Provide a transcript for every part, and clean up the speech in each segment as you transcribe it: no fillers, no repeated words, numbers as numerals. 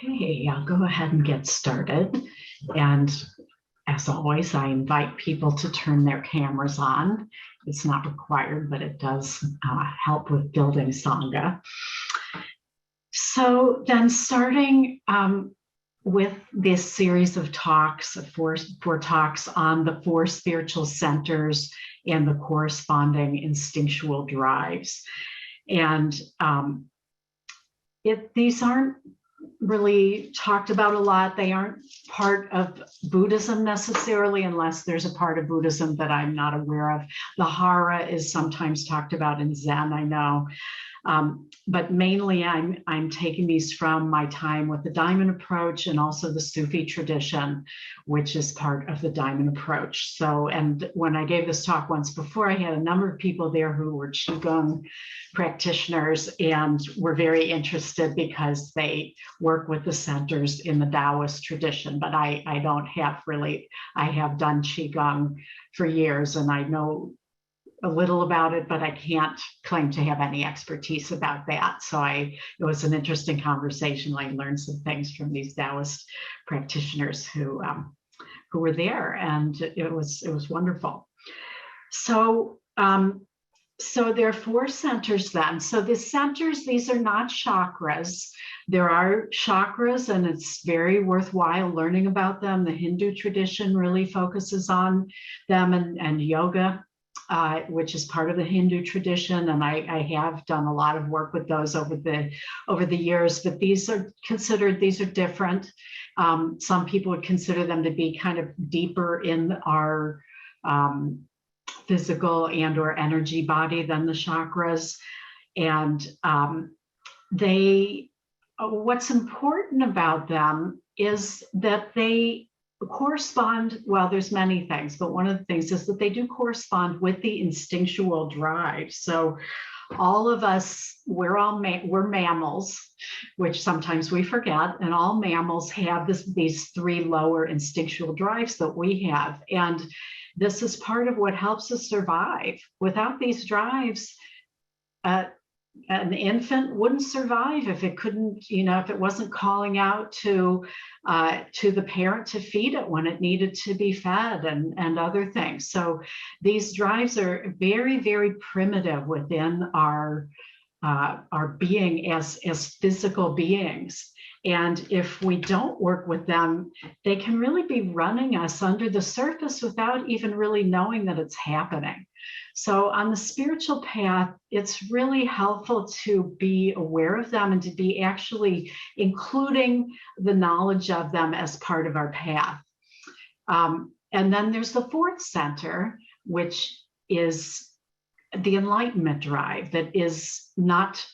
Okay, I'll go ahead and get started. And as always, I invite people to turn their cameras on. It's not required, but it does help with building Sangha. So then starting with this series of talks, four talks on the four spiritual centers and the corresponding instinctual drives. And these aren't really talked about a lot. They aren't part of Buddhism necessarily, unless there's a part of Buddhism that I'm not aware of. The Hara is sometimes talked about in Zen, I know. But mainly I'm taking these from my time with the Diamond Approach and also the Sufi tradition, which is part of the Diamond Approach. So, and when I gave this talk once before, I had a number of people there who were Qigong practitioners and were very interested because they work with the centers in the Taoist tradition. But I don't have really, I have done Qigong for years and I know a little about it, but I can't claim to have any expertise about that. So it was an interesting conversation. I learned some things from these Taoist practitioners who were there, and it was wonderful. So there are four centers then. So the centers, these are not chakras. There are chakras, and it's very worthwhile learning about them. The Hindu tradition really focuses on them, and yoga, which is part of the Hindu tradition, and I have done a lot of work with those over the years. But these are different. Some people would consider them to be kind of deeper in our physical and or energy body than the chakras, and what's important about them is that they correspond, well, there's many things, but one of the things is that they do correspond with the instinctual drive. So all of us, we're mammals, which sometimes we forget, and all mammals have these three lower instinctual drives that we have. And this is part of what helps us survive. Without these drives, an infant wouldn't survive if it couldn't, if it wasn't calling out to the parent to feed it when it needed to be fed and other things. So these drives are very, very primitive within our being as physical beings. And if we don't work with them, they can really be running us under the surface without even really knowing that it's happening. So on the spiritual path, it's really helpful to be aware of them and to be actually including the knowledge of them as part of our path. And then there's the fourth center, which is the enlightenment drive that is not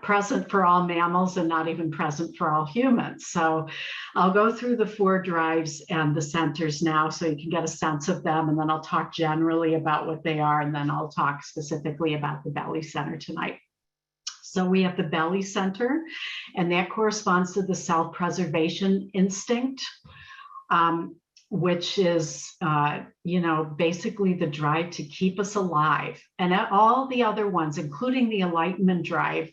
present for all mammals and not even present for all humans. So I'll go through the four drives and the centers now so you can get a sense of them, and then I'll talk generally about what they are, and then I'll talk specifically about the belly center tonight. So we have the belly center, and that corresponds to the self-preservation instinct, which is, basically the drive to keep us alive. And all the other ones, including the enlightenment drive,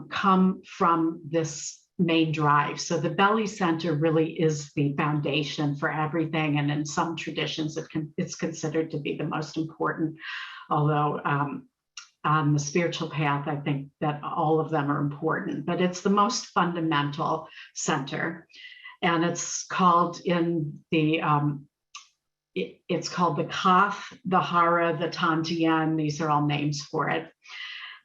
come from this main drive. So the belly center really is the foundation for everything. And in some traditions, it's considered to be the most important, although on the spiritual path, I think that all of them are important, but it's the most fundamental center. And it's called it's called the Kaf, the Hara, the Tantien. These are all names for it.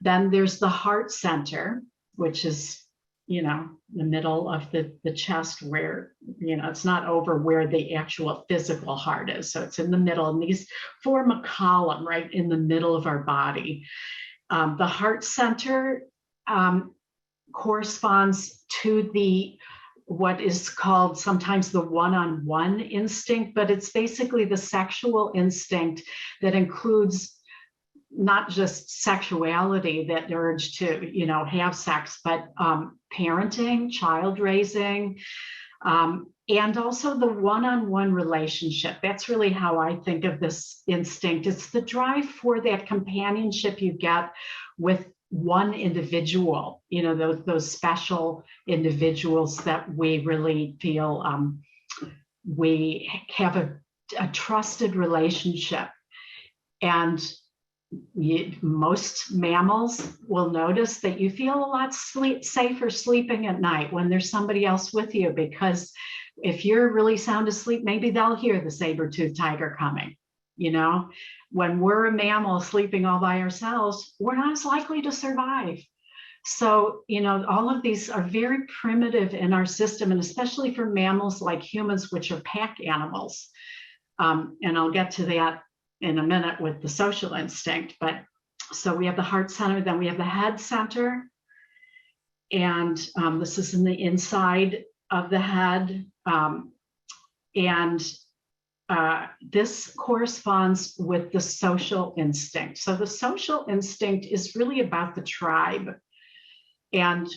Then there's the heart center, which is, the middle of the chest where, it's not over where the actual physical heart is. So it's in the middle, and these form a column right in the middle of our body. The heart center corresponds to what is called sometimes the one-on-one instinct, but it's basically the sexual instinct that includes not just sexuality, that urge to, have sex, but parenting, child raising, and also the one-on-one relationship. That's really how I think of this instinct. It's the drive for that companionship you get with one individual, those special individuals that we really feel we have a trusted relationship. And most mammals will notice that you feel a lot safer sleeping at night when there's somebody else with you, because if you're really sound asleep, maybe they'll hear the saber-toothed tiger coming. When we're a mammal sleeping all by ourselves, we're not as likely to survive. So, all of these are very primitive in our system, and especially for mammals like humans, which are pack animals. And I'll get to that in a minute with the social instinct. But so we have the heart center, then we have the head center. And this is in the inside of the head. This corresponds with the social instinct. So the social instinct is really about the tribe. And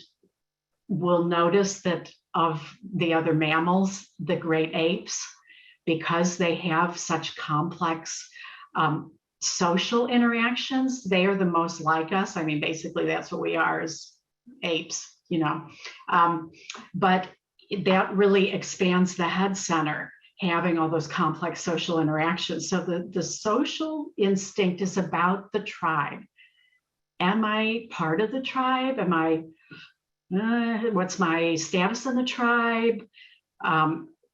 we'll notice that of the other mammals, the great apes, because they have such complex social interactions, they are the most like us. I mean, basically, that's what we are as apes, but that really expands the head center, having all those complex social interactions. So the social instinct is about the tribe. Am I part of the tribe? Am I, what's my status in the tribe?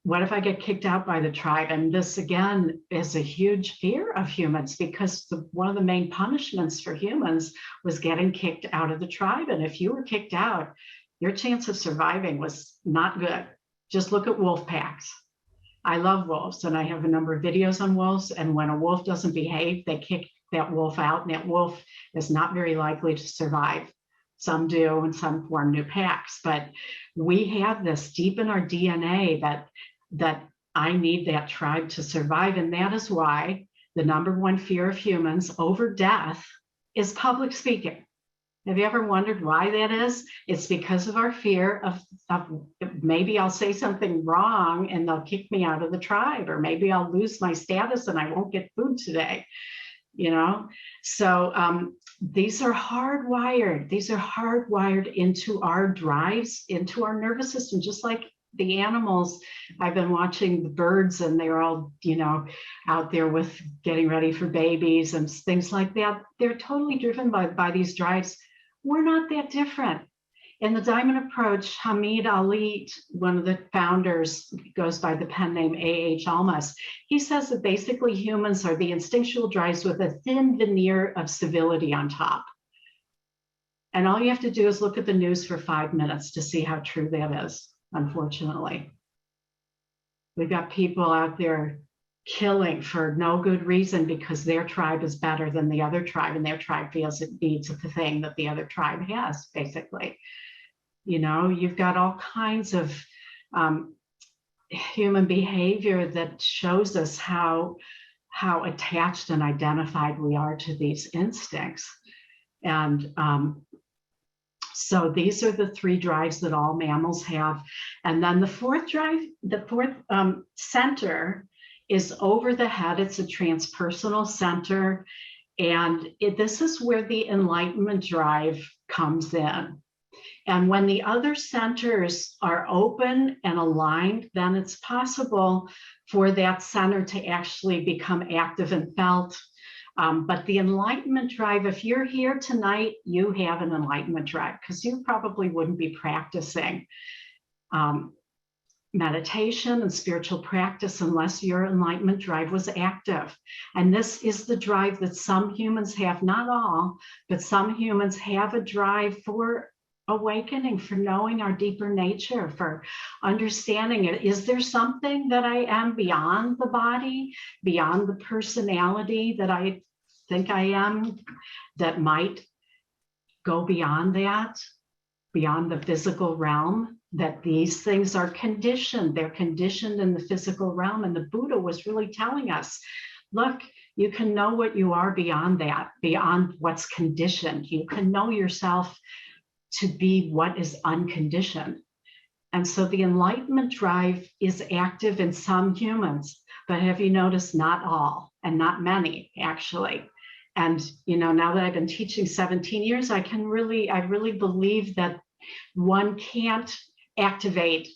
What if I get kicked out by the tribe? And this, again, is a huge fear of humans, because one of the main punishments for humans was getting kicked out of the tribe. And if you were kicked out, your chance of surviving was not good. Just look at wolf packs. I love wolves, and I have a number of videos on wolves. And when a wolf doesn't behave, they kick that wolf out, and that wolf is not very likely to survive. Some do, and some form new packs. But we have this deep in our DNA that I need that tribe to survive. And that is why the number one fear of humans over death is public speaking. Have you ever wondered why that is? It's because of our fear of maybe I'll say something wrong and they'll kick me out of the tribe, or maybe I'll lose my status and I won't get food today. So these are hardwired. These are hardwired into our drives, into our nervous system, just like the animals. I've been watching the birds, and they're all, out there with getting ready for babies and things like that. They're totally driven by these drives. We're not that different. In the Diamond Approach, Hamid Ali, one of the founders, goes by the pen name A.H. Almas. He says that basically humans are the instinctual drives with a thin veneer of civility on top. And all you have to do is look at the news for 5 minutes to see how true that is, unfortunately. We've got people out there killing for no good reason because their tribe is better than the other tribe, and their tribe feels it needs the thing that the other tribe has, basically. You've got all kinds of human behavior that shows us how attached and identified we are to these instincts. And so these are the three drives that all mammals have. And then the fourth drive, the fourth center, is over the head. It's a transpersonal center. And this is where the enlightenment drive comes in. And when the other centers are open and aligned, then it's possible for that center to actually become active and felt. But the enlightenment drive, if you're here tonight, you have an enlightenment drive, because you probably wouldn't be practicing meditation and spiritual practice unless your enlightenment drive was active. And this is the drive that some humans have, not all, but some humans have a drive for awakening, for knowing our deeper nature, for understanding it. Is there something that I am beyond the body, beyond the personality that I think I am, that might go beyond that, beyond the physical realm? That these things are conditioned. They're conditioned in the physical realm. And the Buddha was really telling us, look, you can know what you are beyond that, beyond what's conditioned. You can know yourself to be what is unconditioned. And so the enlightenment drive is active in some humans, but have you noticed not all, and not many, actually. And, now that I've been teaching 17 years, I really believe that one can't activate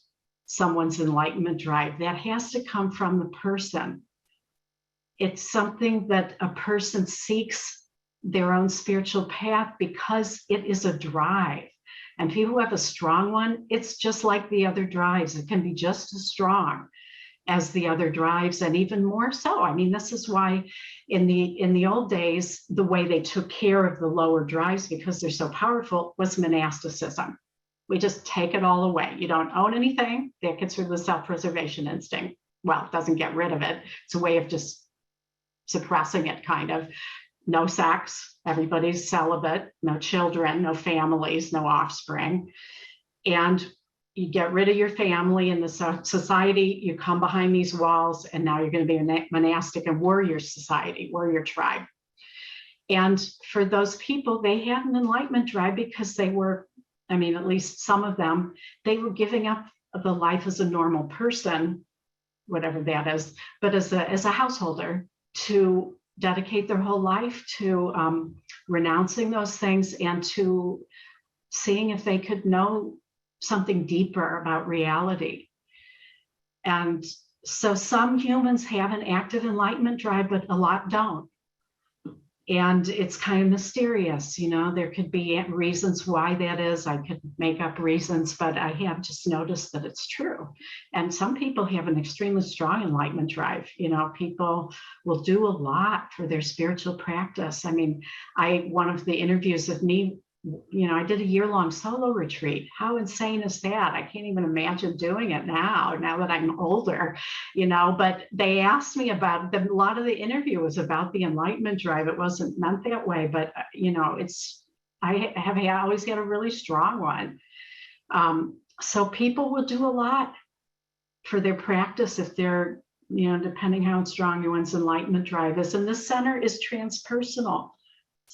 someone's enlightenment drive. That has to come from the person. It's something that a person seeks their own spiritual path because it is a drive. And people who have a strong one, it's just like the other drives. It can be just as strong as the other drives, and even more so. I mean, this is why in the old days, the way they took care of the lower drives, because they're so powerful, was monasticism. We just take it all away. You don't own anything. That gets rid of the self-preservation instinct. Well, it doesn't get rid of it. It's a way of just suppressing it, kind of. No sex, everybody's celibate, no children, no families, no offspring. And you get rid of your family and the society, you come behind these walls, and now you're going to be a monastic and warrior society, warrior tribe. And for those people, they had an enlightenment drive because they were, I mean, at least some of them, they were giving up the life as a normal person, whatever that is, but as a householder, to dedicate their whole life to renouncing those things and to seeing if they could know something deeper about reality. And so some humans have an active enlightenment drive, but a lot don't. And it's kind of mysterious, there could be reasons why that is. I could make up reasons, but I have just noticed that it's true. And some people have an extremely strong enlightenment drive. People will do a lot for their spiritual practice. I mean, one of the interviews of me, I did a year-long solo retreat. How insane is that? I can't even imagine doing it now that I'm older, but they asked me about a lot of the interview was about the enlightenment drive. It wasn't meant that way, but I always had a really strong one. So people will do a lot for their practice if they're, depending how strong one's enlightenment drive is. And this center is transpersonal.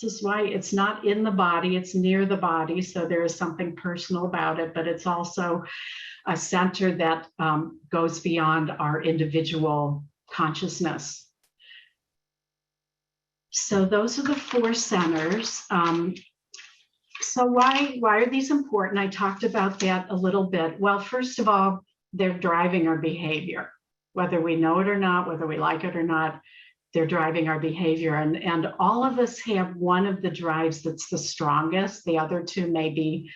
This is why it's not in the body, it's near the body. So there is something personal about it, but it's also a center that goes beyond our individual consciousness. So those are the 4 centers. So why are these important? I talked about that a little bit. Well, first of all, they're driving our behavior, whether we know it or not, whether we like it or not. They're driving our behavior. And all of us have one of the drives that's the strongest. The other 2 may be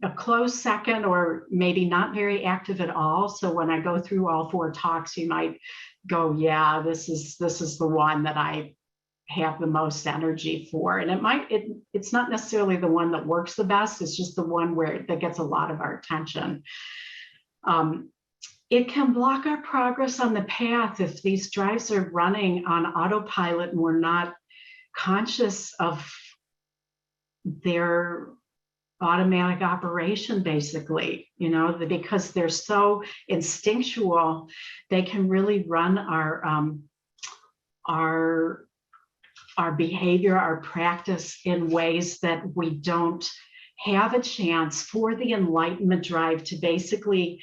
a close second or maybe not very active at all. So when I go through all 4 talks, you might go, yeah, this is the one that I have the most energy for. And it's not necessarily the one that works the best. It's just the one that gets a lot of our attention. It can block our progress on the path if these drives are running on autopilot and we're not conscious of their automatic operation, basically, because they're so instinctual, they can really run our behavior, our practice in ways that we don't have a chance for the enlightenment drive to basically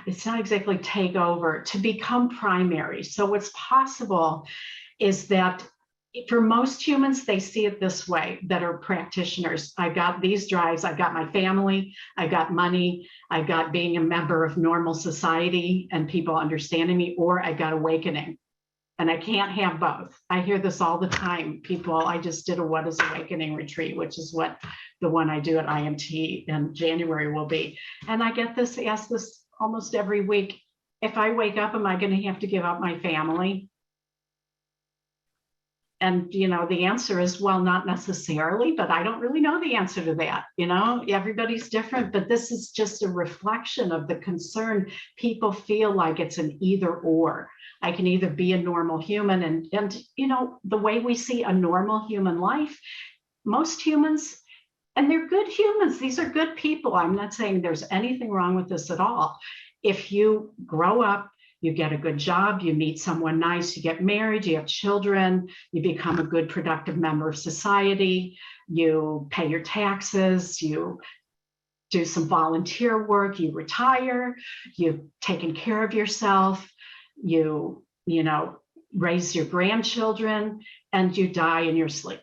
it's not exactly take over, to become primary. So what's possible is that for most humans, they see it this way that are practitioners. I've got these drives, I've got my family, I've got money, I've got being a member of normal society and people understanding me, or I've got awakening. And I can't have both. I hear this all the time. I just did a What is Awakening retreat, which is what the one I do at IMT in January will be. And I get asked this almost every week. If I wake up, am I going to have to give up my family? And, the answer is, well, not necessarily, but I don't really know the answer to that. Everybody's different, but this is just a reflection of the concern. People feel like it's an either or. I can either be a normal human and the way we see a normal human life, most humans, and they're good humans, these are good people. I'm not saying there's anything wrong with this at all. If you grow up, you get a good job, you meet someone nice, you get married, you have children, you become a good, productive member of society, you pay your taxes, you do some volunteer work, you retire, you've taken care of yourself, you raise your grandchildren, and you die in your sleep.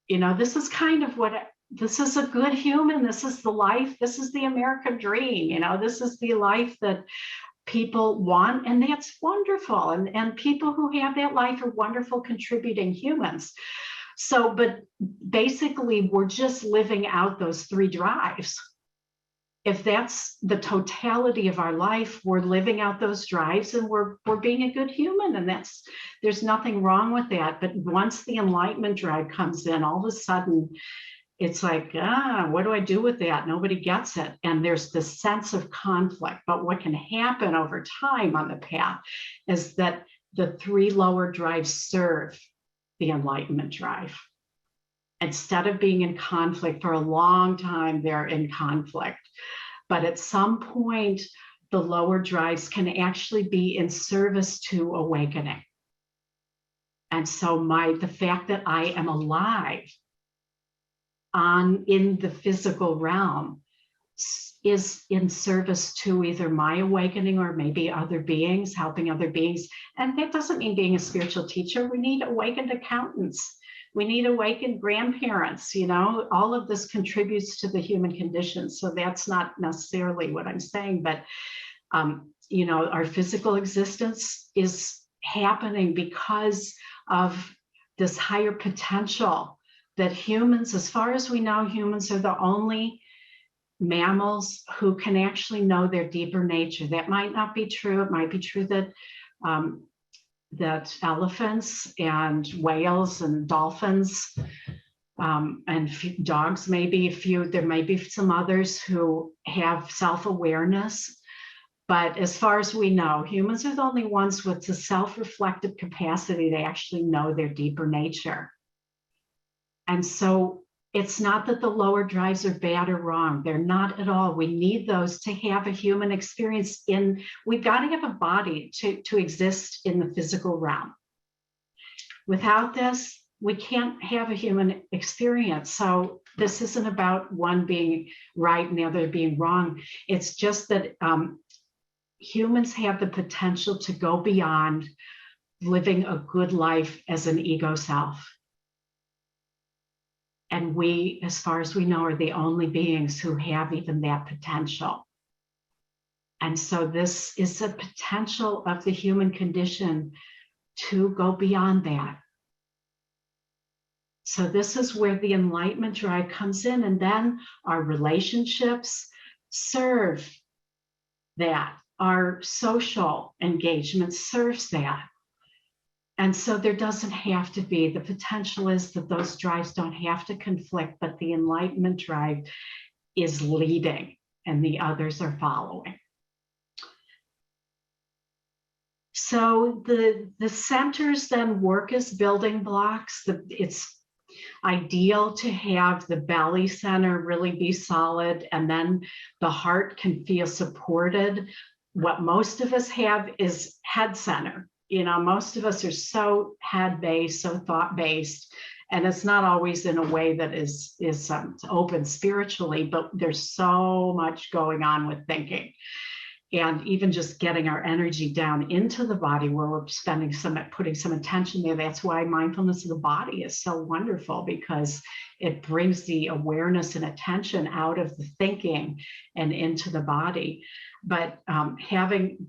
This is kind of this is a good human. This is the life. This is the American dream. This is the life that people want, and that's wonderful. And people who have that life are wonderful contributing humans. So, but basically, we're just living out those three drives. If that's the totality of our life, we're living out those drives, and we're being a good human, and there's nothing wrong with that. But once the enlightenment drive comes in, all of a sudden, it's like, what do I do with that? Nobody gets it. And there's this sense of conflict. But what can happen over time on the path is that the three lower drives serve the enlightenment drive. Instead of being in conflict for a long time, they're in conflict. But at some point, the lower drives can actually be in service to awakening. And so the fact that I am alive in the physical realm is in service to either my awakening or maybe other beings, helping other beings. And that doesn't mean being a spiritual teacher. We need awakened accountants. We need awakened grandparents. All of this contributes to the human condition. So that's not necessarily what I'm saying, but our physical existence is happening because of this higher potential that humans, as far as we know, humans are the only mammals who can actually know their deeper nature. That might not be true. It might be true that that elephants and whales and dolphins and dogs, maybe there may be some others who have self-awareness. But as far as we know, humans are the only ones with the self-reflective capacity to actually know their deeper nature. And so it's not that the lower drives are bad or wrong. They're not at all. We need those to have a human experience we've got to have a body to exist in the physical realm. Without this, we can't have a human experience. So this isn't about one being right and the other being wrong. It's just that humans have the potential to go beyond living a good life as an ego self. And we, as far as we know, are the only beings who have even that potential. And so this is a potential of the human condition to go beyond that. So this is where the enlightenment drive comes in, and then our relationships serve that. Our social engagement serves that. And so there doesn't have to be, the potential is that those drives don't have to conflict, but the enlightenment drive is leading and the others are following. So the centers then work as building blocks. It's ideal to have the belly center really be solid, and then the heart can feel supported. What most of us have is head center. Most of us are so head-based, so thought-based, and it's not always in a way that is open spiritually, but there's so much going on with thinking. And even just getting our energy down into the body where we're putting some attention there. That's why mindfulness of the body is so wonderful, because it brings the awareness and attention out of the thinking and into the body. But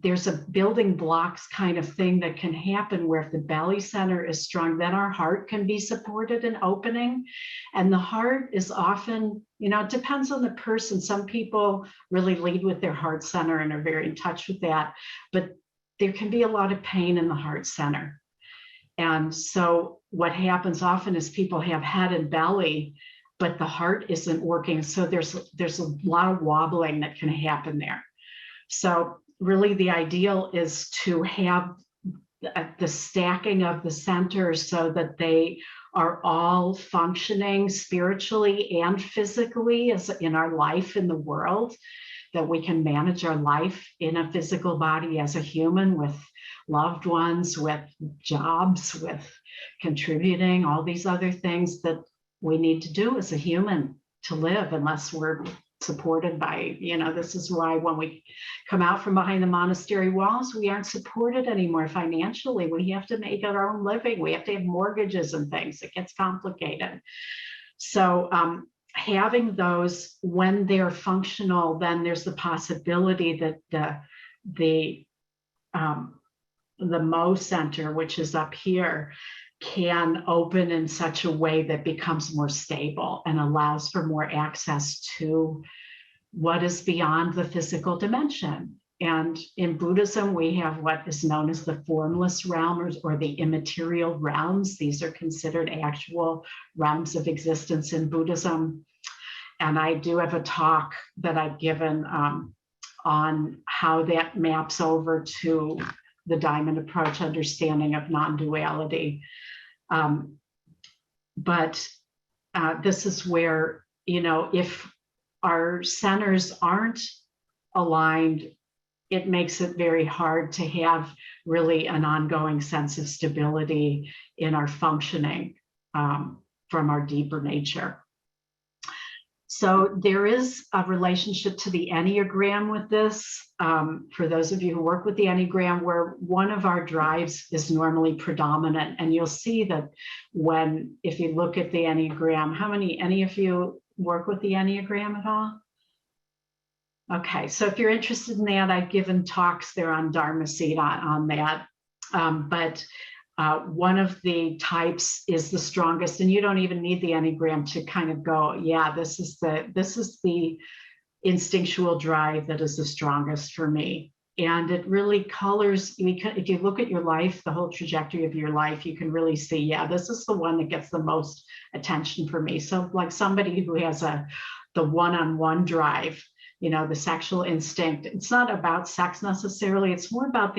there's a building blocks kind of thing that can happen where if the belly center is strong, then our heart can be supported and opening. And the heart is often, it depends on the person. Some people really lead with their heart center and are very in touch with that, but there can be a lot of pain in the heart center. And so what happens often is people have head and belly, but the heart isn't working. So there's a lot of wobbling that can happen there. So really the ideal is to have the stacking of the centers so that they are all functioning spiritually and physically as in our life in the world, that we can manage our life in a physical body as a human with loved ones, with jobs, with contributing, all these other things that we need to do as a human to live, unless we're supported by, this is why when we come out from behind the monastery walls, we aren't supported anymore financially. We have to make our own living. We have to have mortgages and things. It gets complicated. So having those, when they're functional, then there's the possibility that the Mo center, which is up here, can open in such a way that becomes more stable and allows for more access to what is beyond the physical dimension. And in Buddhism, we have what is known as the formless realm, or the immaterial realms. These are considered actual realms of existence in Buddhism. And I do have a talk that I've given on how that maps over to the diamond approach understanding of non-duality. But this is where, if our centers aren't aligned, it makes it very hard to have really an ongoing sense of stability in our functioning from our deeper nature. So there is a relationship to the Enneagram with this. For those of you who work with the Enneagram, where one of our drives is normally predominant. And you'll see that if you look at the Enneagram, any of you work with the Enneagram at all? Okay, so if you're interested in that, I've given talks there on Dharma Seed on that. But one of the types is the strongest, and you don't even need the Enneagram to kind of go, yeah, this is the instinctual drive that is the strongest for me. And it really colors, if you look at your life, the whole trajectory of your life, you can really see, yeah, this is the one that gets the most attention for me. So like somebody who has the one-on-one drive, the sexual instinct, it's not about sex necessarily, it's more about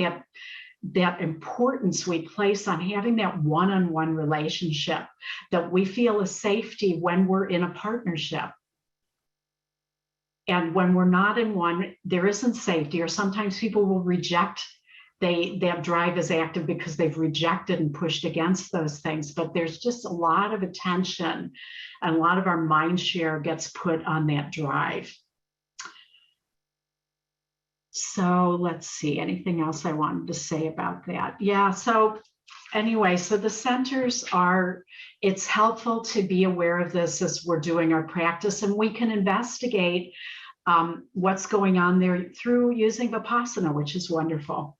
that importance we place on having that one-on-one relationship, that we feel a safety when we're in a partnership. And when we're not in one, there isn't safety, or sometimes people will reject, that drive is active because they've rejected and pushed against those things. But there's just a lot of attention and a lot of our mind share gets put on that drive. So let's see, anything else I wanted to say about that? Yeah, so anyway, so the centers it's helpful to be aware of this as we're doing our practice, and we can investigate what's going on there through using Vipassana, which is wonderful.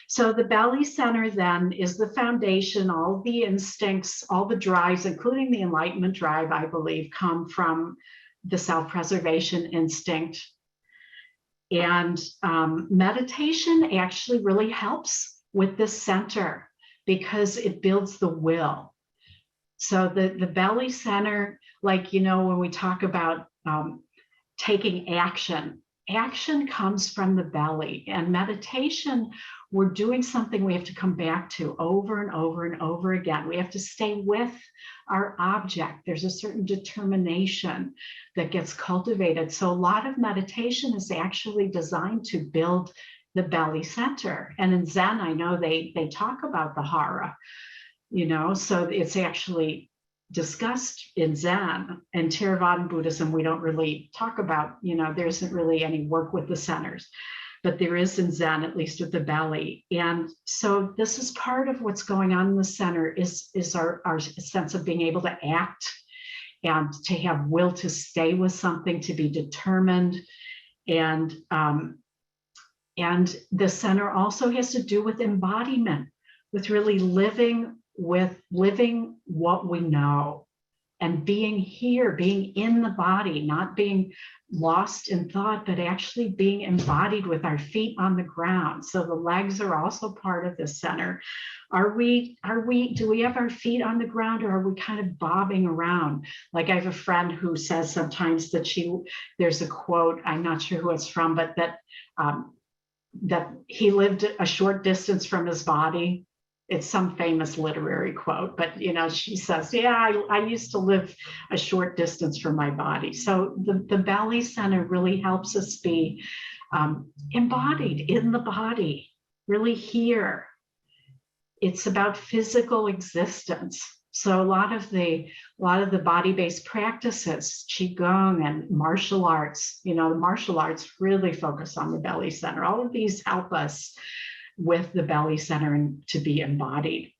So the belly center then is the foundation. All the instincts, all the drives, including the enlightenment drive, I believe, come from the self-preservation instinct. And meditation actually really helps with this center because it builds the will. So the belly center, like, when we talk about taking action comes from the belly. And meditation, we're doing something we have to come back to over and over and over again. We have to stay with our object. There's a certain determination that gets cultivated. So a lot of meditation is actually designed to build the belly center. And in Zen, I know they talk about the hara, so it's actually discussed in Zen. And Theravada Buddhism, we don't really talk about, there isn't really any work with the centers, but there is in Zen, at least with the belly. And so this is part of what's going on in the center is our sense of being able to act and to have will to stay with something, to be determined. And the center also has to do with embodiment, with really living what we know and being here, being in the body, not being lost in thought, but actually being embodied with our feet on the ground. So the legs are also part of the center. Do we have our feet on the ground, or are we kind of bobbing around? Like I have a friend who says sometimes that there's a quote, I'm not sure who it's from, but that he lived a short distance from his body. It's some famous literary quote, but she says, yeah, I used to live a short distance from my body. So the belly center really helps us be embodied in the body, really here. It's about physical existence. So a lot of the body-based practices, qigong and martial arts, the martial arts really focus on the belly center. All of these help us with the belly center and to be embodied.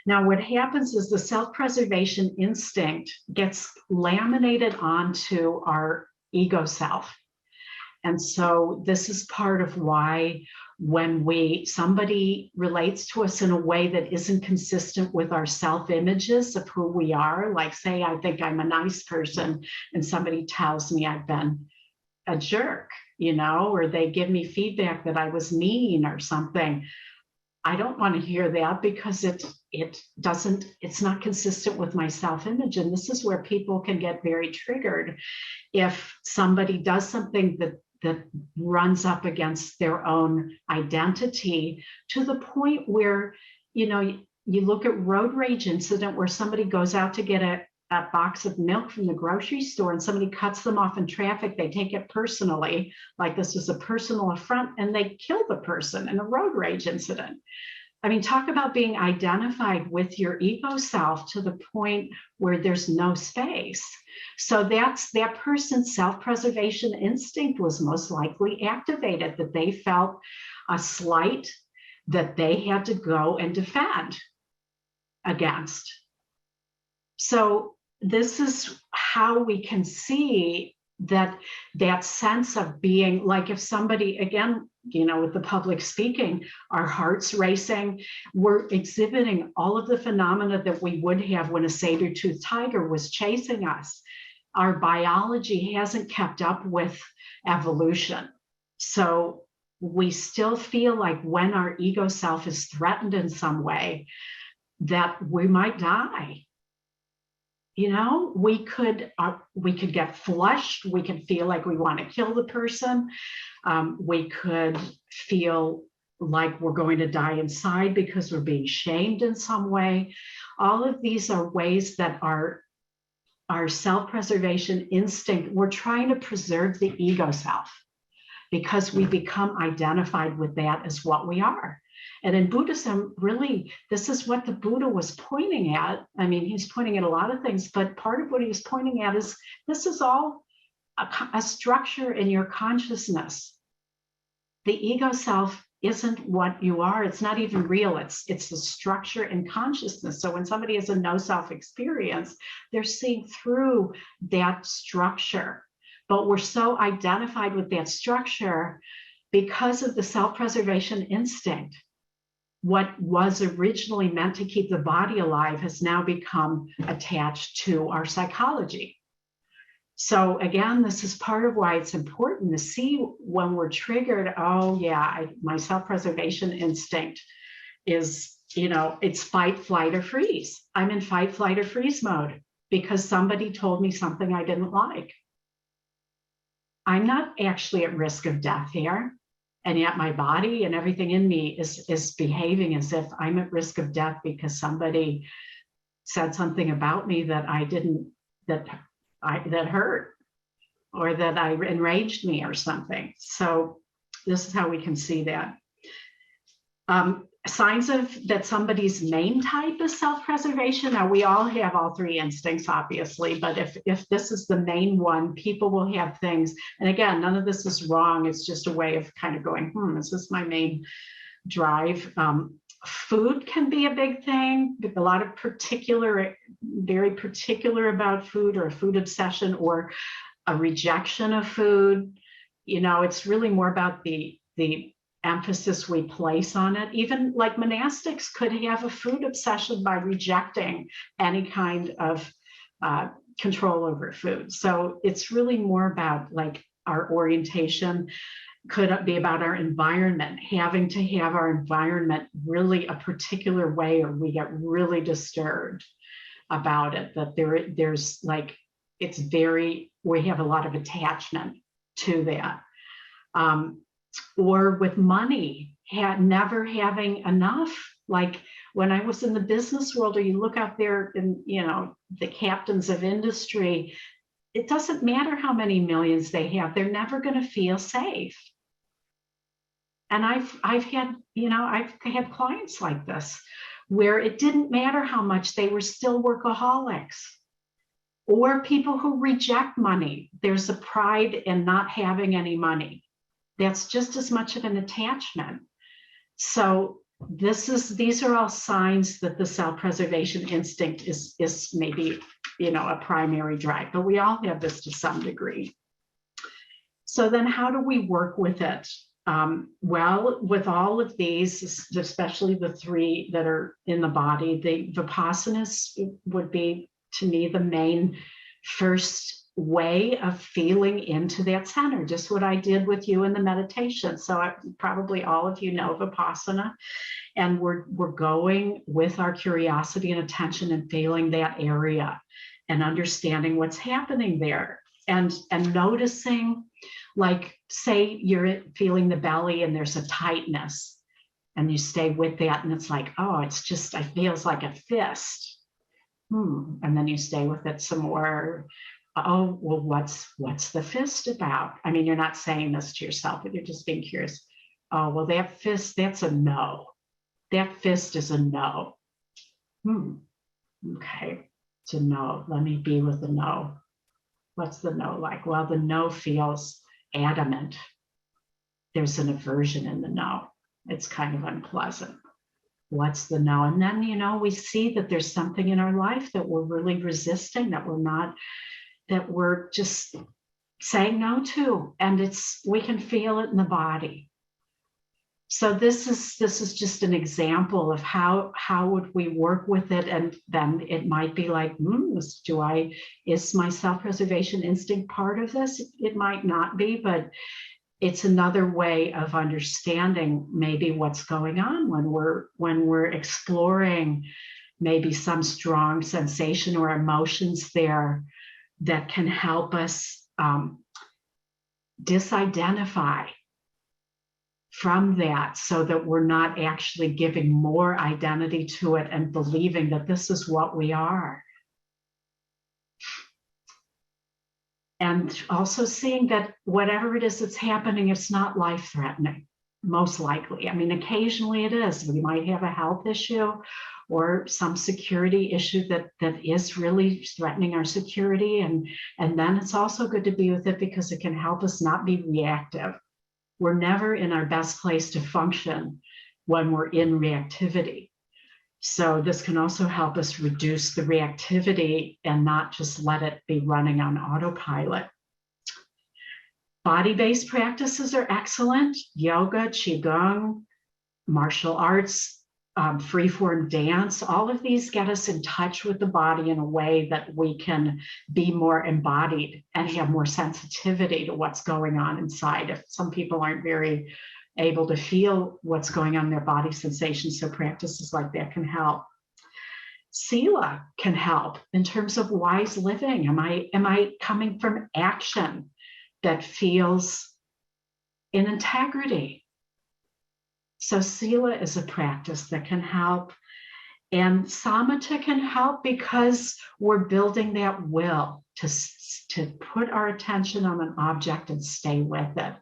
Now, what happens is the self-preservation instinct gets laminated onto our ego self. And so this is part of why when somebody relates to us in a way that isn't consistent with our self-images of who we are, like say, I think I'm a nice person, and somebody tells me I've been a jerk, or they give me feedback that I was mean or something. I don't want to hear that because it's not consistent with my self-image. And this is where people can get very triggered if somebody does something that runs up against their own identity, to the point where, you look at road rage incident where somebody goes out to get a box of milk from the grocery store and somebody cuts them off in traffic. They take it personally, like this was a personal affront, and they kill the person in a road rage incident. I mean, talk about being identified with your ego self to the point where there's no space. So that person's self-preservation instinct was most likely activated, that they felt a slight that they had to go and defend against. So this is how we can see that sense of being like, if somebody, again, with the public speaking, our hearts racing, we're exhibiting all of the phenomena that we would have when a saber-toothed tiger was chasing us. Our biology hasn't kept up with evolution. So we still feel like when our ego self is threatened in some way, that we might die. We could get flushed. We could feel like we want to kill the person. We could feel like we're going to die inside because we're being shamed in some way. All of these are ways that our self-preservation instinct, we're trying to preserve the ego self because we become identified with that as what we are. And in Buddhism, really, this is what the Buddha was pointing at. I mean, he's pointing at a lot of things, but part of what he was pointing at is this is all a structure in your consciousness. The ego self isn't what you are. It's not even real. It's the structure in consciousness. So when somebody has a no self experience, they're seeing through that structure. But we're so identified with that structure because of the self-preservation instinct. What was originally meant to keep the body alive has now become attached to our psychology. So again, this is part of why it's important to see when we're triggered, oh yeah, my self-preservation instinct is, it's fight, flight, or freeze. I'm in fight, flight, or freeze mode because somebody told me something I didn't like. I'm not actually at risk of death here. And yet my body and everything in me is behaving as if I'm at risk of death because somebody said something about me that that hurt, or that enraged me or something. So this is how we can see that. Signs of that somebody's main type is self-preservation. Now, we all have all three instincts, obviously, but if this is the main one, people will have things. And again, none of this is wrong. It's just a way of kind of going, is this my main drive? Food can be a big thing. A lot of very particular about food, or a food obsession, or a rejection of food. It's really more about the emphasis we place on it. Even like monastics could have a food obsession by rejecting any kind of control over food. So it's really more about like our orientation. Could be about our environment, having to have our environment really a particular way, or we get really disturbed about it, that there's like, we have a lot of attachment to that. Or with money, never having enough. Like when I was in the business world, or you look out there and, the captains of industry, it doesn't matter how many millions they have, they're never going to feel safe. And I've had clients like this, where it didn't matter how much, they were still workaholics. Or people who reject money. There's a pride in not having any money. That's just as much of an attachment. So these are all signs that the self-preservation instinct is maybe, a primary drive, but we all have this to some degree. So then how do we work with it? Well, with all of these, especially the three that are in the body, the Vipassanas would be, to me, the main first way of feeling into that center, just what I did with you in the meditation. So probably all of you know Vipassana, and we're going with our curiosity and attention and feeling that area and understanding what's happening there, and noticing, like, say you're feeling the belly and there's a tightness, and you stay with that, and it's like, oh, it feels like a fist. And then you stay with it some more. Oh, well, what's the fist about? I mean, you're not saying this to yourself, but you're just being curious. Oh, well, that fist, that's a no. That fist is a no. Okay, it's a no. Let me be with the no. What's the no like? Well, the no feels adamant. There's an aversion in the no. It's kind of unpleasant. What's the no? And then, we see that there's something in our life that we're really resisting, that we're just saying no to, and we can feel it in the body. So this is just an example of how would we work with it, and then it might be like, is my self-preservation instinct part of this? It might not be, but it's another way of understanding maybe what's going on when we're exploring maybe some strong sensation or emotions there that can help us disidentify from that, so that we're not actually giving more identity to it and believing that this is what we are. And also seeing that whatever it is that's happening, it's not life-threatening, most likely. I mean, occasionally it is. We might have a health issue or some security issue that is really threatening our security. And then it's also good to be with it because it can help us not be reactive. We're never in our best place to function when we're in reactivity. So this can also help us reduce the reactivity and not just let it be running on autopilot. Body-based practices are excellent. Yoga, Qigong, martial arts, free-form dance, all of these get us in touch with the body in a way that we can be more embodied and have more sensitivity to what's going on inside. If some people aren't very able to feel what's going on in their body sensations, so practices like that can help. Sila can help in terms of wise living. Am I coming from action that feels in integrity? So Sila is a practice that can help. And Samatha can help because we're building that will to put our attention on an object and stay with it.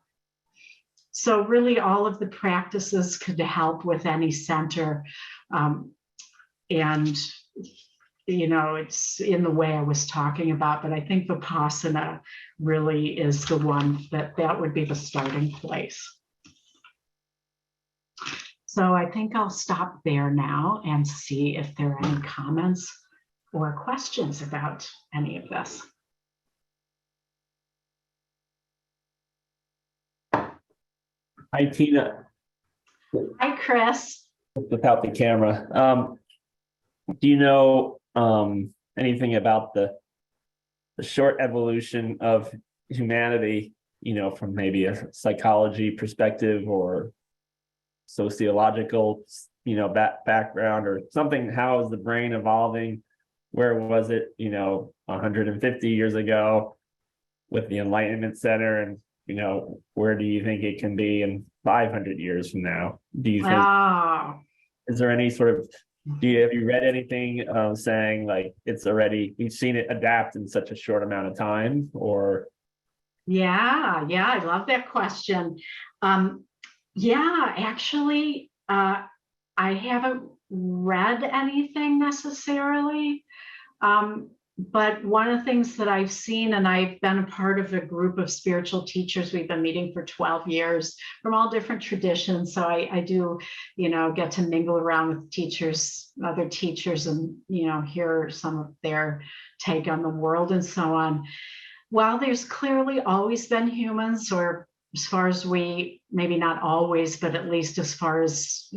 So really all of the practices could help with any center. And, it's in the way I was talking about, but I think Vipassana really is the one that would be the starting place. So I think I'll stop there now and see if there are any comments or questions about any of this. Hi, Tina. Hi, Chris. Without the camera. Do you know anything about the short evolution of humanity, from maybe a psychology perspective or sociological, background or something? How is the brain evolving? Where was it, 150 years ago with the Enlightenment Center? And, where do you think it can be in 500 years from now? Do you think, is there any sort of, have you read anything saying like we've seen it adapt in such a short amount of time? Or Yeah, I love that question. Actually, I haven't read anything necessarily. But one of the things that I've seen, and I've been a part of a group of spiritual teachers, we've been meeting for 12 years from all different traditions. So I do, get to mingle around with teachers, other teachers, and, hear some of their take on the world and so on. While there's clearly always been humans, or as far as we, maybe not always, but at least as far as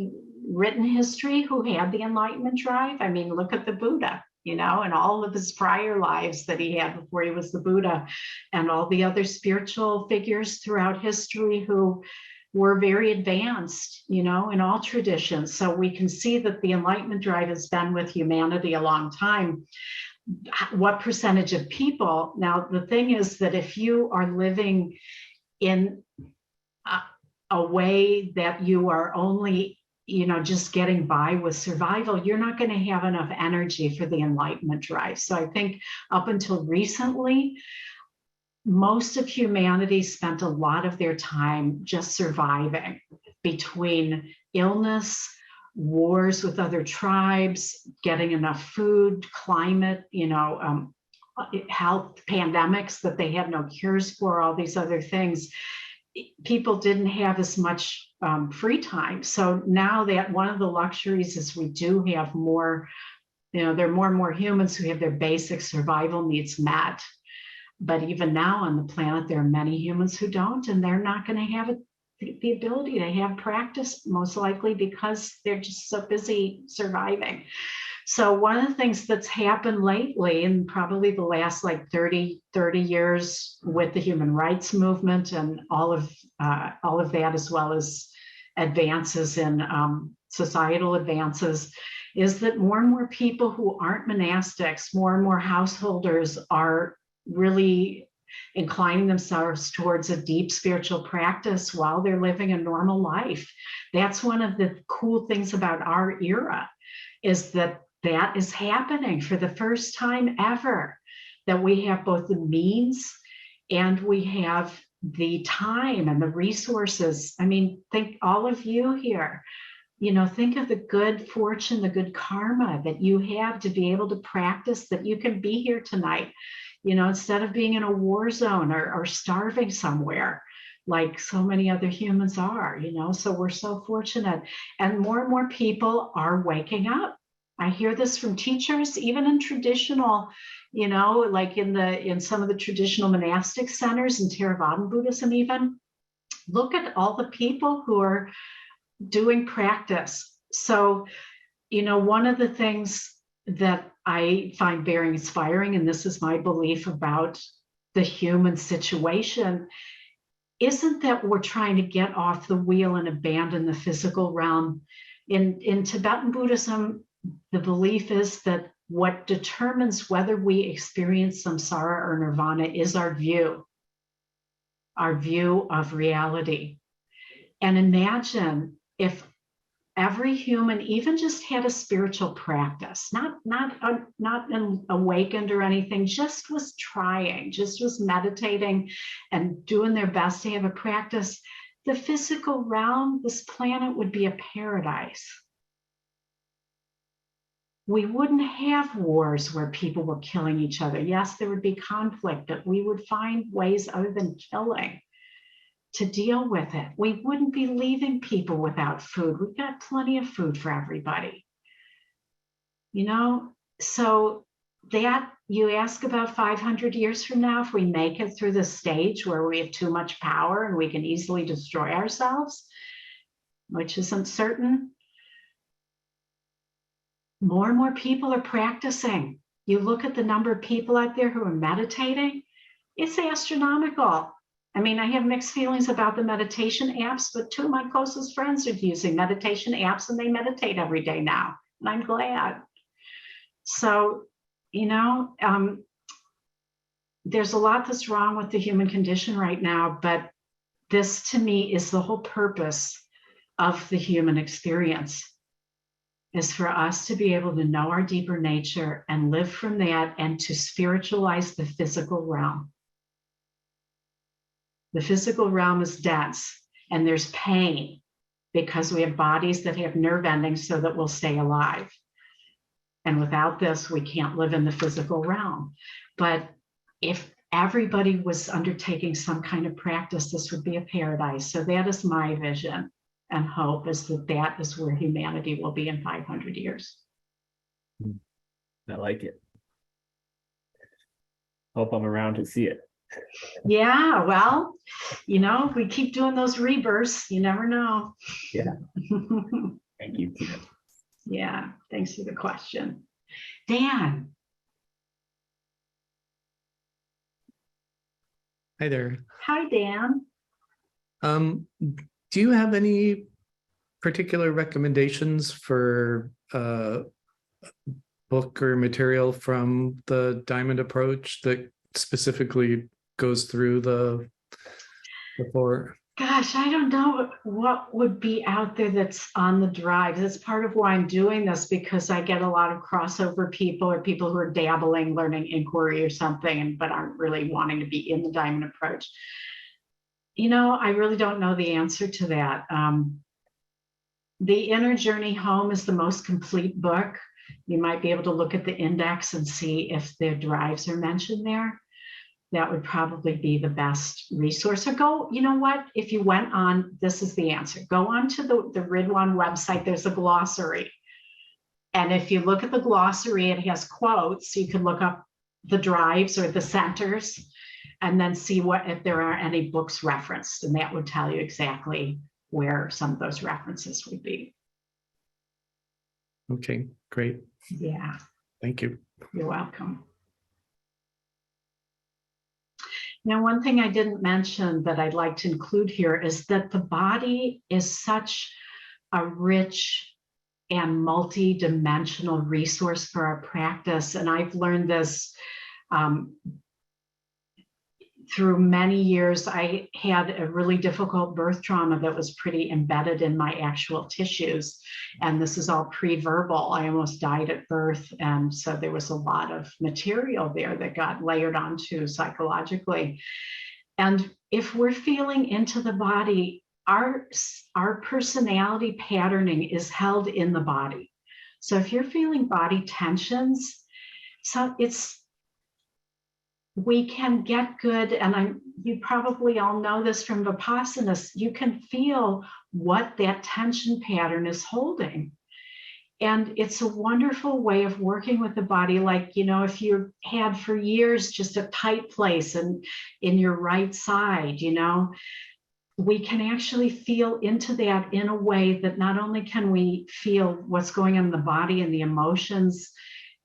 written history, who had the enlightenment drive. I mean, look at the Buddha, and all of his prior lives that he had before he was the Buddha, and all the other spiritual figures throughout history who were very advanced, in all traditions. So we can see that the enlightenment drive has been with humanity a long time. What percentage of people? Now, the thing is that if you are living in a way that you are only, just getting by with survival, you're not going to have enough energy for the enlightenment drive. So I think up until recently, most of humanity spent a lot of their time just surviving between illness, wars with other tribes, getting enough food, climate, health, pandemics that they had no cures for, all these other things. People didn't have as much free time. So now that one of the luxuries is we do have more, there are more and more humans who have their basic survival needs met. But even now on the planet, there are many humans who don't, and they're not going to have the ability to have practice, most likely because they're just so busy surviving. So one of the things that's happened lately, and probably the last 30 years with the human rights movement and all of that, as well as advances in societal advances, is that more and more people who aren't monastics, more and more householders are really inclining themselves towards a deep spiritual practice while they're living a normal life. That's one of the cool things about our era, is that is happening for the first time ever, that we have both the means and we have the time and the resources. I mean, think all of you here, think of the good fortune, the good karma that you have to be able to practice, that you can be here tonight, instead of being in a war zone or starving somewhere like so many other humans are, so we're so fortunate. And more people are waking up. I hear this from teachers, even in traditional, like in some of the traditional monastic centers in Theravadan Buddhism even. Look at all the people who are doing practice. So, one of the things that I find very inspiring, and this is my belief about the human situation, isn't that we're trying to get off the wheel and abandon the physical realm. In Tibetan Buddhism, the belief is that what determines whether we experience samsara or nirvana is our view of reality. And imagine if every human even just had a spiritual practice, not awakened or anything, just was trying, just was meditating and doing their best to have a practice, the physical realm, this planet would be a paradise. We wouldn't have wars where people were killing each other. Yes, there would be conflict, but we would find ways other than killing to deal with it. We wouldn't be leaving people without food. We've got plenty of food for everybody. So that you ask about 500 years from now, if we make it through the stage where we have too much power and we can easily destroy ourselves, which isn't certain, more and more people are practicing. You look at the number of people out there who are meditating, it's astronomical. I mean, I have mixed feelings about the meditation apps, but two of my closest friends are using meditation apps and they meditate every day now, and I'm glad. So, there's a lot that's wrong with the human condition right now, but this to me is the whole purpose of the human experience, is for us to be able to know our deeper nature and live from that, and to spiritualize the physical realm. The physical realm is dense and there's pain. because we have bodies that have nerve endings so that we'll stay alive. And without this, we can't live in the physical realm. But if everybody was undertaking some kind of practice, this would be a paradise. So that is my vision and hope, is that that is where humanity will be in 500 years. I like it. Hope I'm around to see it. Yeah, well, you know, if we keep doing those rebirths, you never know. Yeah. Thank you, Tina. Yeah, thanks for the question. Dan. Hi there. Hi, Dan. Do you have any particular recommendations for book or material from the Diamond Approach that specifically goes through the four? Gosh, I don't know what would be out there that's on the drive. That's part of why I'm doing this, because I get a lot of crossover people, or people who are dabbling, learning inquiry or something, but aren't really wanting to be in the Diamond Approach. You know, I really don't know the answer to that. The Inner Journey Home is the most complete book. You might be able to look at the index and see if their drives are mentioned there. That would probably be the best resource. Or go, you know what, if you went on, this is the answer. Go on to the Ridwan website, there's a glossary. And if you look at the glossary, it has quotes. You can look up the drives or the centers and then see what, if there are any books referenced, and that would tell you exactly where some of those references would be. Okay, great. Yeah. Thank you. You're welcome. Now, one thing I didn't mention that I'd like to include here is that the body is such a rich and multi-dimensional resource for our practice. And I've learned this through many years. I had a really difficult birth trauma that was pretty embedded in my actual tissues. And this is all pre-verbal. I almost died at birth. And so there was a lot of material there that got layered onto psychologically. And if we're feeling into the body, our personality patterning is held in the body. So if you're feeling body tensions, so we can get good, and you probably all know this from Vipassana, you can feel what that tension pattern is holding. And it's a wonderful way of working with the body. Like, you know, if you had for years just a tight place and in your right side, you know, we can actually feel into that in a way that not only can we feel what's going on in the body and the emotions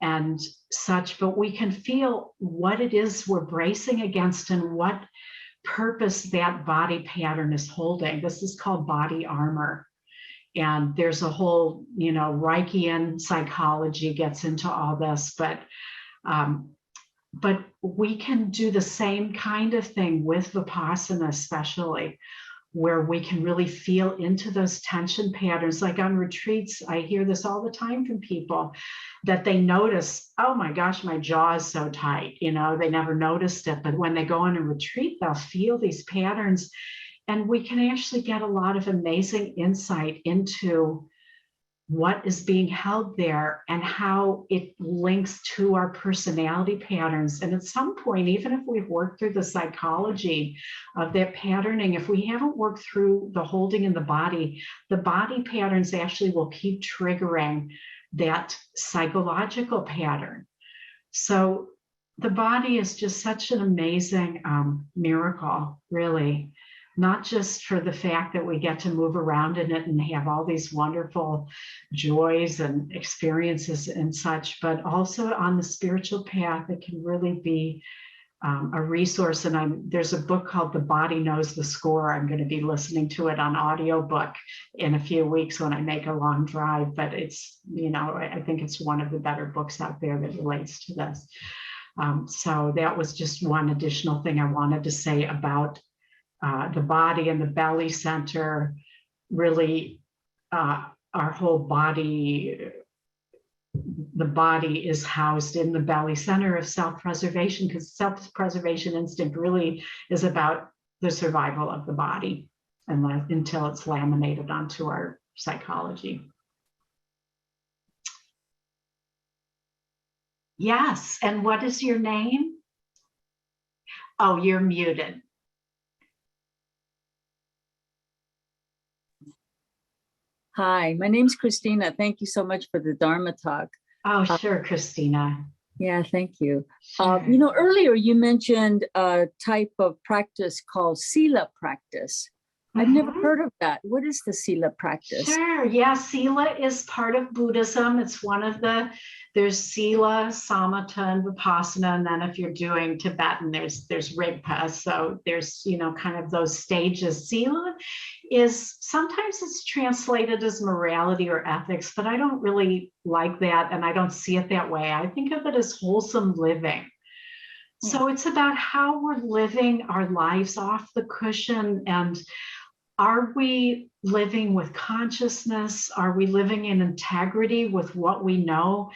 and such, but we can feel what it is we're bracing against and what purpose that body pattern is holding. This is called body armor. And there's a whole, you know, Reichian psychology gets into all this, but we can do the same kind of thing with Vipassana, especially, where we can really feel into those tension patterns. Like on retreats, I hear this all the time from people, that they notice, oh my gosh, my jaw is so tight. You know, they never noticed it, but when they go on a retreat, they'll feel these patterns. And we can actually get a lot of amazing insight into what is being held there and how it links to our personality patterns. And at some point, even if we've worked through the psychology of that patterning, if we haven't worked through the holding in the body patterns actually will keep triggering that psychological pattern. So the body is just such an amazing miracle, really. Not just for the fact that we get to move around in it and have all these wonderful joys and experiences and such, but also on the spiritual path, it can really be a resource. And there's a book called The Body Knows the Score. I'm going to be listening to it on audiobook in a few weeks when I make a long drive, but it's, you know, I think it's one of the better books out there that relates to this. So that was just one additional thing I wanted to say about the body and the belly center. Really, our whole body, the body is housed in the belly center of self-preservation, because self-preservation instinct really is about the survival of the body. until it's laminated onto our psychology. Yes, and what is your name? Oh, you're muted. Hi, my name's Christina. Thank you so much for the Dharma talk. Oh, sure, Christina. Yeah, thank you. Sure. Earlier you mentioned a type of practice called Sila practice. I've never heard of that. What is the Sila practice? Sure. Yeah, Sila is part of Buddhism. It's one of there's Sila, Samatha, and Vipassana. And then if you're doing Tibetan, there's Rigpa. So there's, kind of those stages. Sila is, sometimes it's translated as morality or ethics, but I don't really like that. And I don't see it that way. I think of it as wholesome living. So it's about how we're living our lives off the cushion, and are we living with consciousness? Are we living in integrity with what we know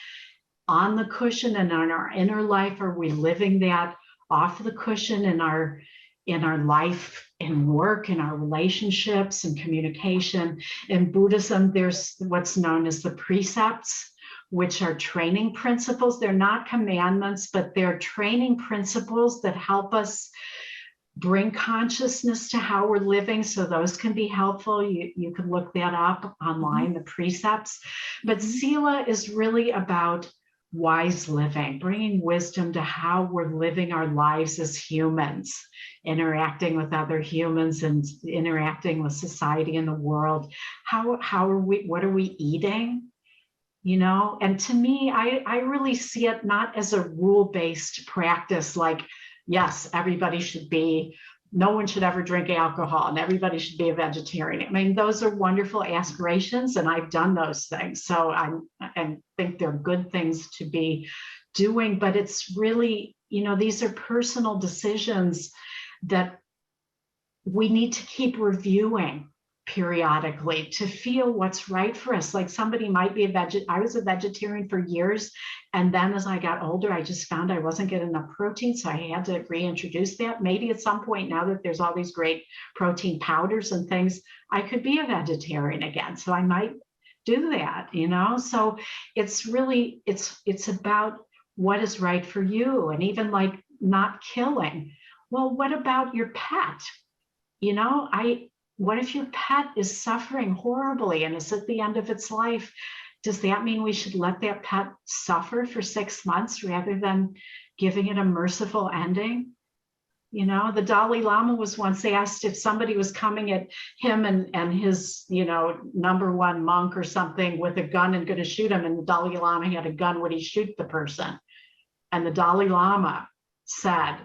on the cushion and in our inner life? Are we living that off the cushion in our life and work, in our relationships and communication? In Buddhism, there's what's known as the precepts, which are training principles. They're not commandments, but they're training principles that help us bring consciousness to how we're living. So those can be helpful. You can look that up online, the precepts. But Sila is really about wise living, bringing wisdom to how we're living our lives as humans, interacting with other humans and interacting with society and the world. How are we, what are we eating? And to me, I really see it not as a rule-based practice, like, yes, no one should ever drink alcohol and everybody should be a vegetarian. I mean, those are wonderful aspirations, and I've done those things. So I think they're good things to be doing, but it's really, these are personal decisions that we need to keep reviewing periodically to feel what's right for us. Like somebody might be I was a vegetarian for years. And then as I got older, I just found I wasn't getting enough protein. So I had to reintroduce that. Maybe at some point, now that there's all these great protein powders and things, I could be a vegetarian again. So I might do that, So it's really, it's about what is right for you. And even like not killing. Well, what about your pet? What if your pet is suffering horribly and is at the end of its life? Does that mean we should let that pet suffer for 6 months rather than giving it a merciful ending? The Dalai Lama was once asked if somebody was coming at him and his, number one monk or something with a gun and going to shoot him, and the Dalai Lama had a gun, would he shoot the person? And the Dalai Lama said,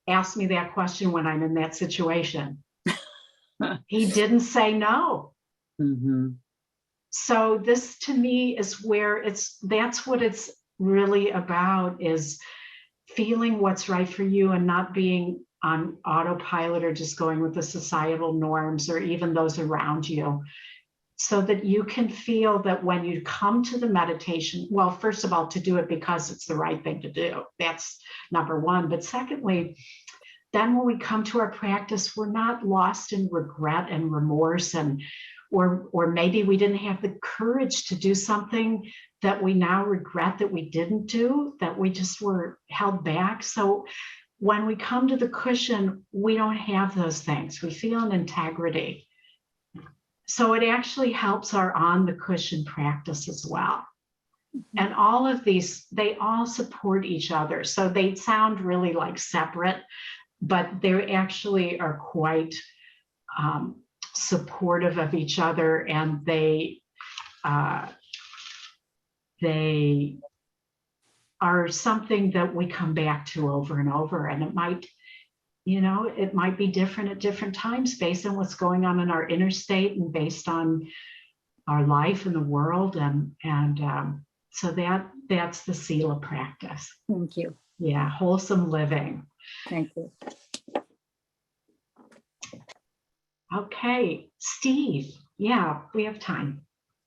ask me that question when I'm in that situation. He didn't say no. So this to me is where that's what it's really about, is feeling what's right for you and not being on autopilot or just going with the societal norms or even those around you, so that you can feel that when you come to the meditation, well, first of all, to do it because it's the right thing to do. That's number one. But secondly, then when we come to our practice, we're not lost in regret and remorse, or maybe we didn't have the courage to do something that we now regret that we didn't do, that we just were held back. So when we come to the cushion, we don't have those things. We feel an integrity. So it actually helps our on the cushion practice as well. And all of these, they all support each other. So they sound really like separate, but they actually are quite supportive of each other, and they are something that we come back to over and over. And it might, it might be different at different times based on what's going on in our inner state and based on our life in the world. And so that's the Sila practice. Thank you. Yeah, wholesome living. Thank you. Okay, Steve. Yeah, we have time.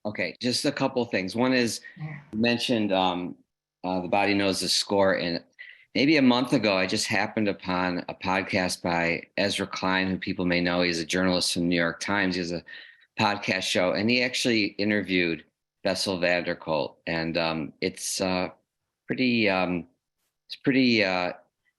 Okay, just a couple of things. One is, you mentioned the body knows the score, and maybe a month ago, I just happened upon a podcast by Ezra Klein, who people may know. He's a journalist from the New York Times. He has a podcast show, and he actually interviewed Bessel van der Kolk, and it's pretty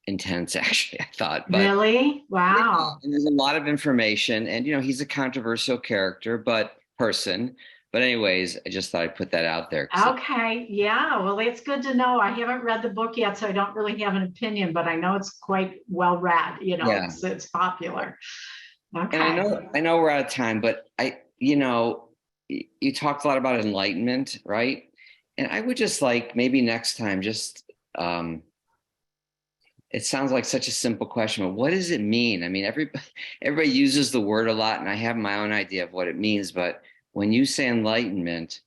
intense, actually, I thought. But Really? Wow. and there's a lot of information, and he's a controversial character, but person. But anyways, I just thought I'd put that out there. Okay. Yeah. Well, it's good to know. I haven't read the book yet, so I don't really have an opinion, but I know it's quite well read. Yeah. It's popular. Okay. And I know we're out of time, but you talked a lot about enlightenment, right? And I would just like maybe next time, just it sounds like such a simple question, but what does it mean? I mean, everybody uses the word a lot, and I have my own idea of what it means, but when you say enlightenment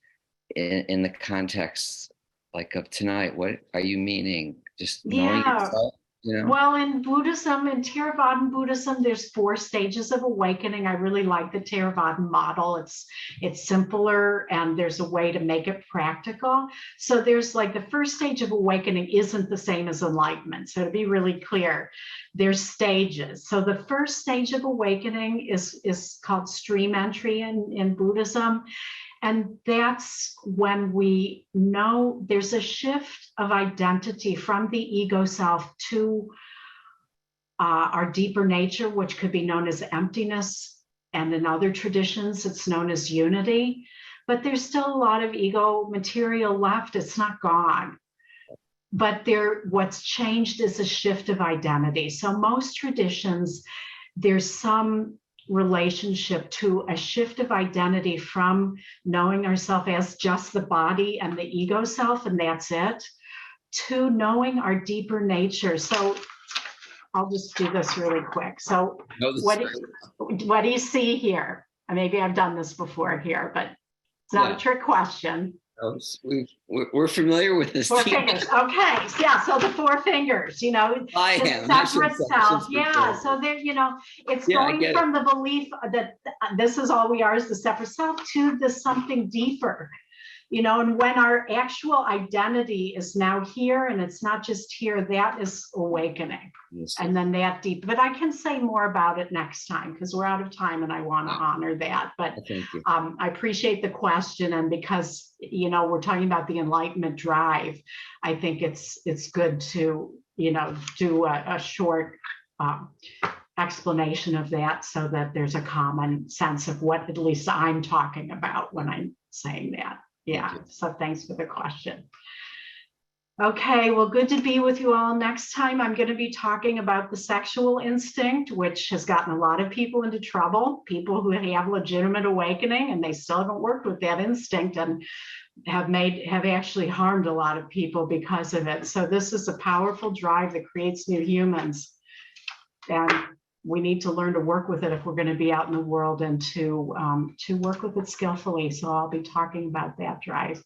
in the context like of tonight, what are you meaning? Just knowing yourself? Well, in Buddhism, in Theravadan Buddhism, there's 4 stages of awakening. I really like the Theravadan model. It's simpler, and there's a way to make it practical. So there's like the first stage of awakening isn't the same as enlightenment. So to be really clear, there's stages. So the first stage of awakening is called stream entry in Buddhism. And that's when we know there's a shift of identity from the ego self to our deeper nature, which could be known as emptiness. And in other traditions, it's known as unity. But there's still a lot of ego material left. It's not gone. But what's changed is a shift of identity. So most traditions, there's some relationship to a shift of identity from knowing ourselves as just the body and the ego self, and that's it, to knowing our deeper nature. So I'll just do this really quick. So what do you see here? Maybe I've done this before here, but it's not a trick question. We're familiar with this. 4 fingers. Okay. Yeah. So the 4 fingers, the separate self. Yeah. So there, it's going from the belief that this is all we are is the separate self to the something deeper, and when our actual identity is now here and it's not just here, that is awakening. Yes. And then that deep, but I can say more about it next time because we're out of time and I want to honor that. But I appreciate the question. And because, we're talking about the enlightenment drive, I think it's good to, do a short explanation of that so that there's a common sense of what at least I'm talking about when I'm saying that. Yeah, so thanks for the question. Okay, well, good to be with you all. Next time, I'm going to be talking about the sexual instinct, which has gotten a lot of people into trouble, people who have legitimate awakening, and they still haven't worked with that instinct and have actually harmed a lot of people because of it. So this is a powerful drive that creates new humans. And we need to learn to work with it if we're going to be out in the world and to work with it skillfully. So I'll be talking about that drive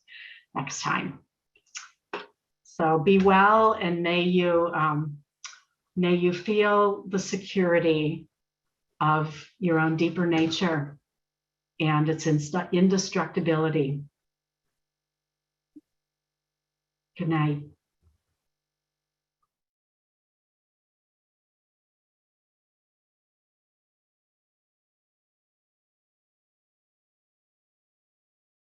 next time. So be well, and may you feel the security of your own deeper nature and its indestructibility. Good night.